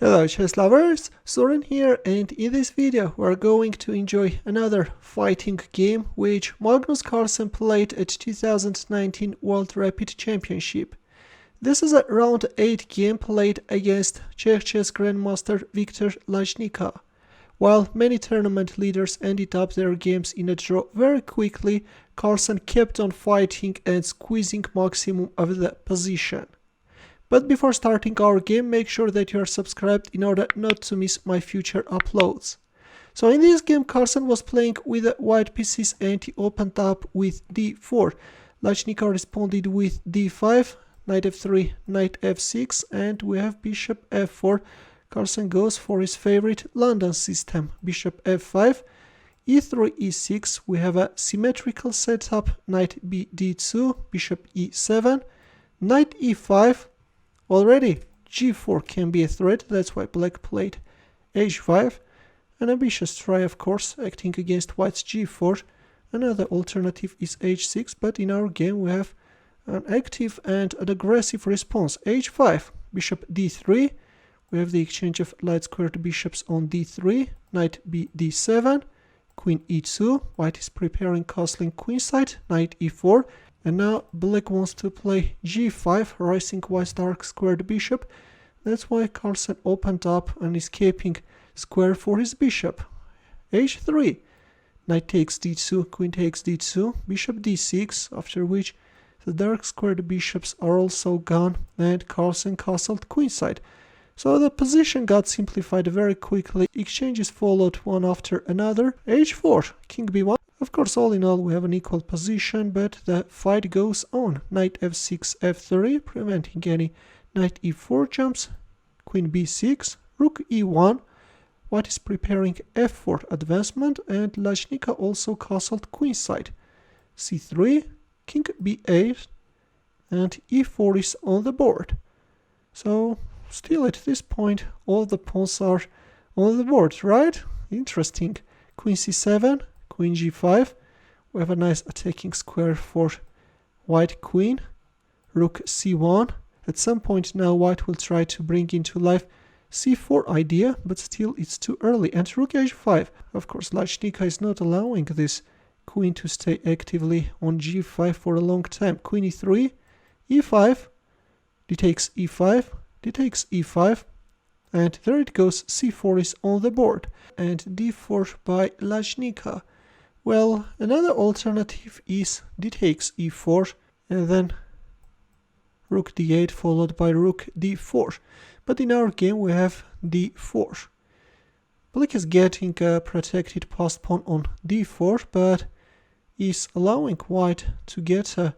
Hello chess lovers, Soren here, and in this video we're going to enjoy another fighting game which Magnus Carlsen played at 2019 World Rapid Championship. This is a round 8 game played against Czech chess grandmaster Viktor Laznicka. While many tournament leaders ended up their games in a draw very quickly, Carlsen kept on fighting and squeezing maximum of the position. But before starting our game, make sure that you are subscribed in order not to miss my future uploads. So in this game, Carlsen was playing with the white pieces and he opened up with d4. Laznicka responded with d5, knight f3, knight f6, and we have bishop f4. Carlsen goes for his favorite London system, bishop f5, e3, e6. We have a symmetrical setup, knight bd2, bishop e7, knight e5. Already g4 can be a threat, that's why black played h5. An ambitious try, of course, acting against white's g4. Another alternative is h6, but in our game we have an active and an aggressive response. h5, bishop d3. We have the exchange of light-squared bishops on d3, knight bd7, queen e2. White is preparing castling queenside, knight e4. And now black wants to play g5, raising white's dark squared bishop. That's why Carlsen opened up an escaping square for his bishop. h3, knight takes d2, queen takes d2, bishop d6, after which the dark squared bishops are also gone and Carlsen castled queenside. So the position got simplified very quickly. Exchanges followed one after another. h4, king b1. Of course, all in all, we have an equal position, but the fight goes on. Knight f6, f3, preventing any knight e4 jumps. Queen b6, rook e1. White is preparing f4 advancement, and Laznicka also castled queenside. c3, king b8, and e4 is on the board. So, still at this point, all the pawns are on the board, right? Interesting. Queen c7. Queen g5, we have a nice attacking square for white queen, rook c1. At some point now white will try to bring into life c4 idea, but still it's too early. And rook h5, of course Laznicka is not allowing this queen to stay actively on g5 for a long time. Queen e3, e5, d takes e5, d takes e5, and there it goes, c4 is on the board, and d4 by Laznicka. Well, another alternative is d takes e4 and then rook d8 followed by rook d4. But in our game we have d4. Black is getting a protected passed pawn on d4, but is allowing white to get a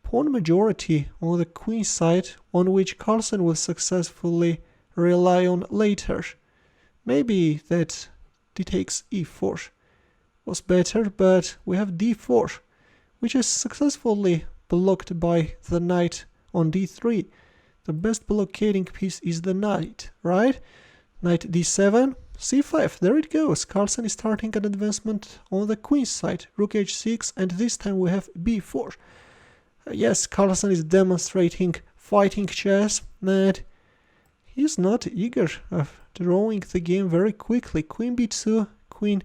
pawn majority on the queen side, on which Carlsen will successfully rely on later. Maybe that d takes e4 was better, but we have d4, which is successfully blocked by the knight on d3. The best blockading piece is the knight, right? Knight d7, c5, there it goes. Carlsen is starting an advancement on the queen side, rook h6, and this time we have b4. Yes, Carlsen is demonstrating fighting chess, and he's not eager of drawing the game very quickly. Queen b2, queen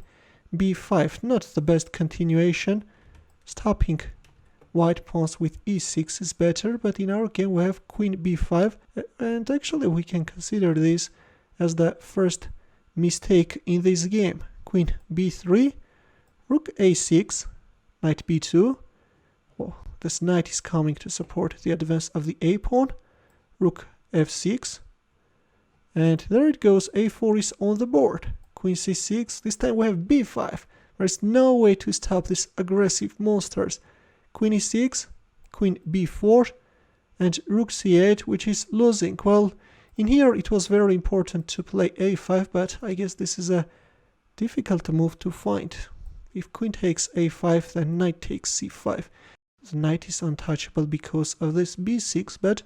b5, not the best continuation. Stopping white pawns with e6 is better, but in our game we have queen b5, and actually we can consider this as the first mistake in this game. Queen b3, rook a6, knight b2. Oh, this knight is coming to support the advance of the a pawn. Rook f6, and there it goes, a4 is on the board. Queen c6, this time we have b5. There is no way to stop these aggressive monsters. Queen e6, queen b4, and rook c8, which is losing. Well, in here it was very important to play a5, but I guess this is a difficult move to find. If queen takes a5, then knight takes c5. The knight is untouchable because of this b6, but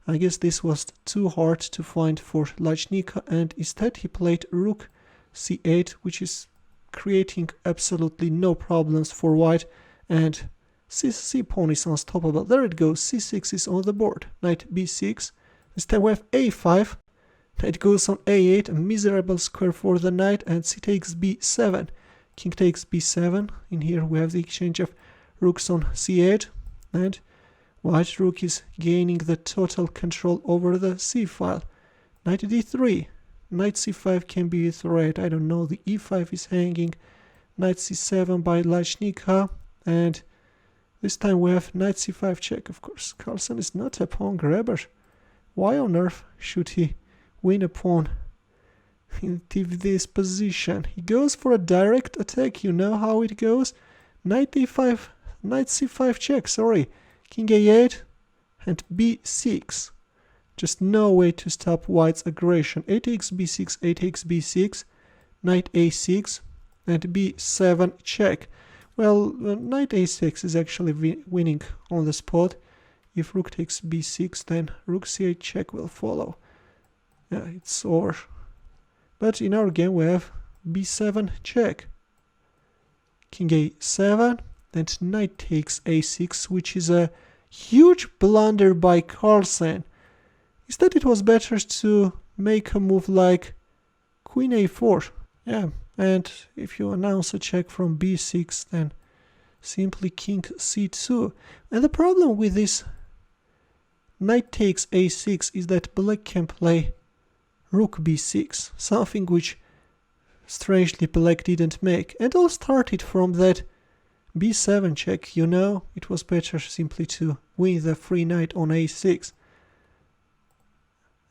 I guess this was too hard to find for Laznicka, and instead he played rook c8, which is creating absolutely no problems for white, and c pawn is unstoppable. There it goes, c6 is on the board. Knight b6. This time we have a5. Knight goes on a8, a miserable square for the knight, and c takes b7. King takes b7. In here we have the exchange of rooks on c8, and white rook is gaining the total control over the c file. Knight d3. Knight c5 can be a threat. I don't know. The e5 is hanging. Knight c7 by Laznicka, and this time we have knight c5 check. Of course, Carlsen is not a pawn grabber. Why on earth should he win a pawn into this position? He goes for a direct attack. You know how it goes. Knight a5, knight c5 check, sorry. King a8 and b6. Just no way to stop white's aggression. a takes b6, a takes b6, knight a6, and b7 check. Well, knight a6 is actually winning on the spot. If rook takes b6, then rook c8 check will follow. Yeah, it's over. But in our game we have b7 check. King a7, and knight takes a6, which is a huge blunder by Carlsen. Instead it was better to make a move like queen a4. Yeah, and if you announce a check from b6, then simply king c2. And the problem with this knight takes a6 is that black can play rook b6, something which strangely black didn't make. And all started from that b7 check, you know. It was better simply to win the free knight on a6.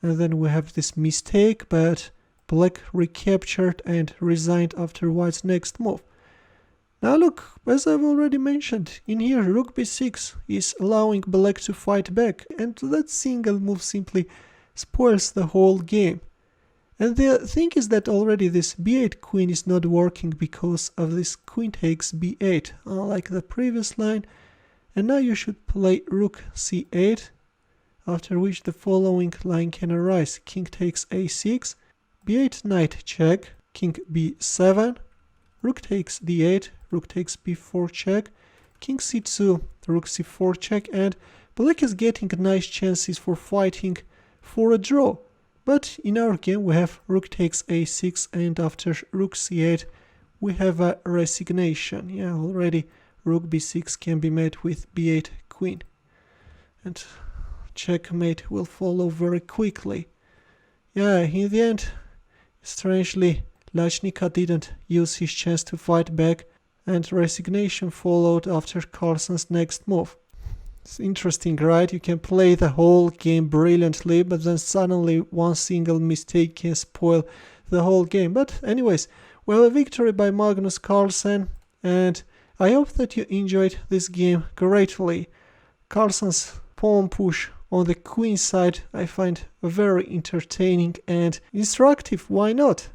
And then we have this mistake, but black recaptured and resigned after white's next move. Now look, as I've already mentioned, in here rook b6 is allowing black to fight back, and that single move simply spoils the whole game. And the thing is that already this b8 queen is not working because of this queen takes b8, unlike the previous line. And now you should play rook c8, after which the following line can arise. King takes a6, b8 knight check, king b7, rook takes d8, rook takes b4 check, king c2, rook c4 check, and black is getting nice chances for fighting for a draw. But in our game we have rook takes a6, and after rook c8 we have a resignation. Yeah, already rook b6 can be met with b8 queen. And checkmate will follow very quickly. Yeah, in the end, strangely, Laznicka didn't use his chance to fight back, and resignation followed after Carlsen's next move. It's interesting, right? You can play the whole game brilliantly, but then suddenly one single mistake can spoil the whole game. But anyways, we have a victory by Magnus Carlsen, and I hope that you enjoyed this game greatly. Carlsen's pawn push on the queen side I find very entertaining and instructive, why not?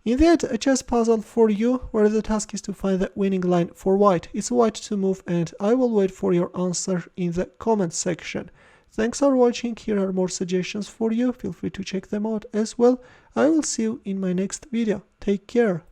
In the end, a chess puzzle for you, where the task is to find the winning line for white. It's white to move, and I will wait for your answer in the comment section. Thanks for watching. Here are more suggestions for you. Feel free to check them out as well. I will see you in my next video. Take care.